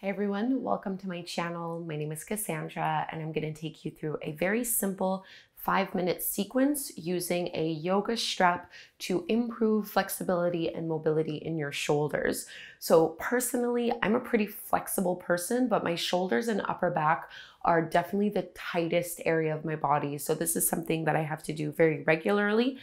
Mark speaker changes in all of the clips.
Speaker 1: Hey everyone, welcome to my channel. My name is Kassandra and I'm going to take you through a very simple 5-minute sequence using a yoga strap to improve flexibility and mobility in your shoulders. So personally, I'm a pretty flexible person, but my shoulders and upper back are definitely the tightest area of my body. So this is something that I have to do very regularly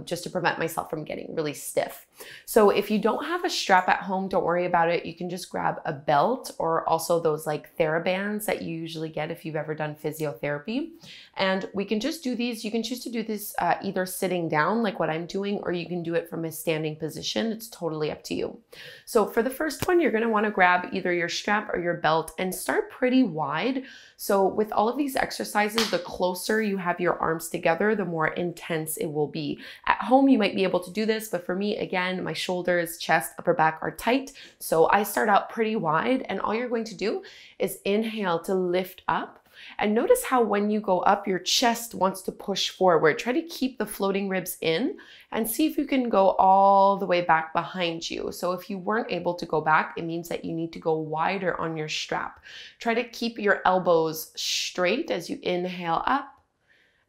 Speaker 1: just to prevent myself from getting really stiff. So if you don't have a strap at home, don't worry about it. You can just grab a belt or also those like therabands that you usually get if you've ever done physiotherapy. And we can just do these. You can choose to do this either sitting down like what I'm doing, or you can do it from a standing position. It's totally up to you. So for the first one, you're going to want to grab either your strap or your belt and start pretty wide. So with all of these exercises, the closer you have your arms together, the more intense it will be. At home, you might be able to do this, but for me, again, my shoulders, chest, upper back are tight. So I start out pretty wide, and all you're going to do is inhale to lift up. And notice how when you go up, your chest wants to push forward. Try to keep the floating ribs in and see if you can go all the way back behind you. So if you weren't able to go back, it means that you need to go wider on your strap. Try to keep your elbows straight as you inhale up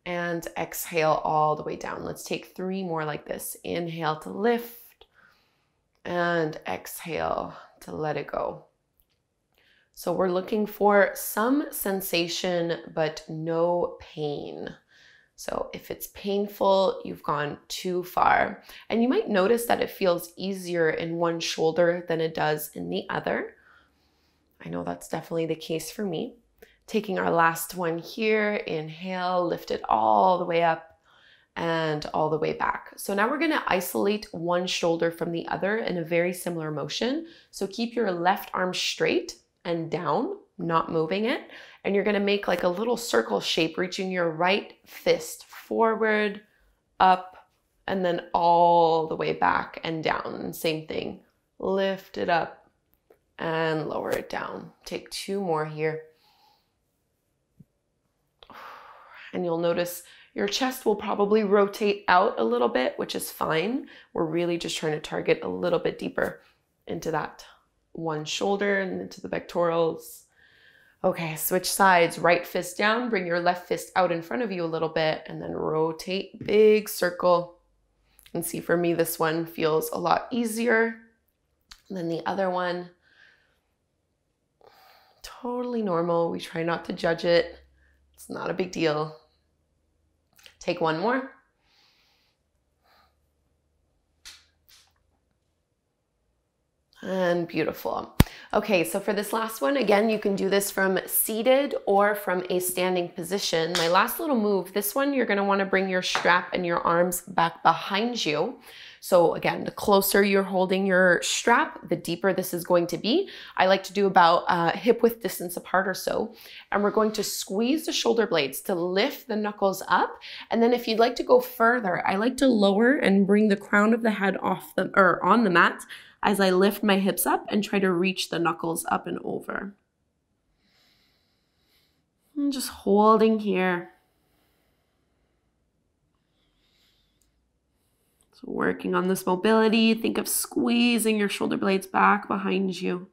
Speaker 1: and exhale all the way down. Let's take 3 more like this. Inhale to lift and exhale to let it go. So we're looking for some sensation, but no pain. So if it's painful, you've gone too far. And you might notice that it feels easier in one shoulder than it does in the other. I know that's definitely the case for me. Taking our last one here, inhale, lift it all the way up and all the way back. So now we're gonna isolate one shoulder from the other in a very similar motion. So keep your left arm straight and down, not moving it. And you're gonna make like a little circle shape, reaching your right fist forward, up, and then all the way back and down. And same thing, lift it up and lower it down. Take 2 more here. And you'll notice your chest will probably rotate out a little bit, which is fine. We're really just trying to target a little bit deeper into that one shoulder and into the pectorals. Okay, switch sides, right fist down, bring your left fist out in front of you a little bit, and then rotate, big circle. And see, for me, this one feels a lot easier than the other one. Totally normal. We try not to judge it. It's not a big deal. Take 1 more. And beautiful. Okay, so for this last one, again, you can do this from seated or from a standing position. My last little move, this one, you're gonna wanna bring your strap and your arms back behind you. So again, the closer you're holding your strap, the deeper this is going to be. I like to do about hip width distance apart or so. And we're going to squeeze the shoulder blades to lift the knuckles up. And then if you'd like to go further, I like to lower and bring the crown of the head off the, or on the mat as I lift my hips up and try to reach the knuckles up and over. And just holding here. So working on this mobility, think of squeezing your shoulder blades back behind you.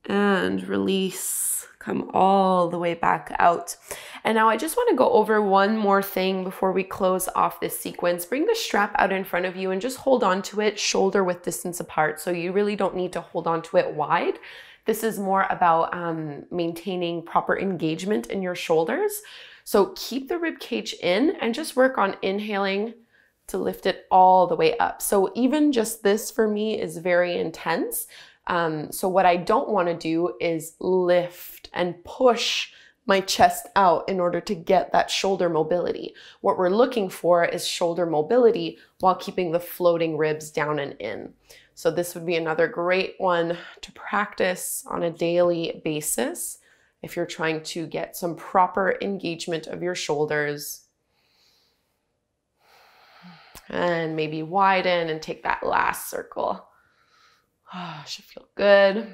Speaker 1: And release, come all the way back out. And now I just want to go over one more thing before we close off this sequence. Bring the strap out in front of you and just hold on to it shoulder width distance apart. So you really don't need to hold on to it wide. This is more about maintaining proper engagement in your shoulders. So keep the rib cage in and just work on inhaling to lift it all the way up. So even just this for me is very intense. So what I don't want to do is lift and push my chest out in order to get that shoulder mobility. What we're looking for is shoulder mobility while keeping the floating ribs down and in. So this would be another great one to practice on a daily basis if you're trying to get some proper engagement of your shoulders. And maybe widen and take that last circle. Oh, should feel good.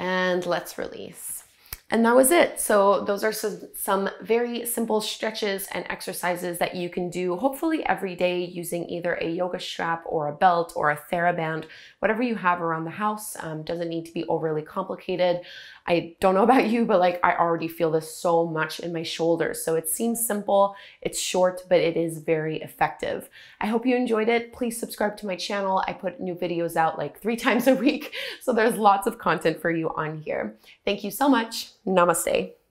Speaker 1: And let's release. And that was it. So those are some very simple stretches and exercises that you can do hopefully every day using either a yoga strap or a belt or a theraband, whatever you have around the house. Doesn't need to be overly complicated. I don't know about you, but like I already feel this so much in my shoulders. So it seems simple, it's short, but it is very effective. I hope you enjoyed it. Please subscribe to my channel. I put new videos out like 3 times a week. So there's lots of content for you on here. Thank you so much. Namaste.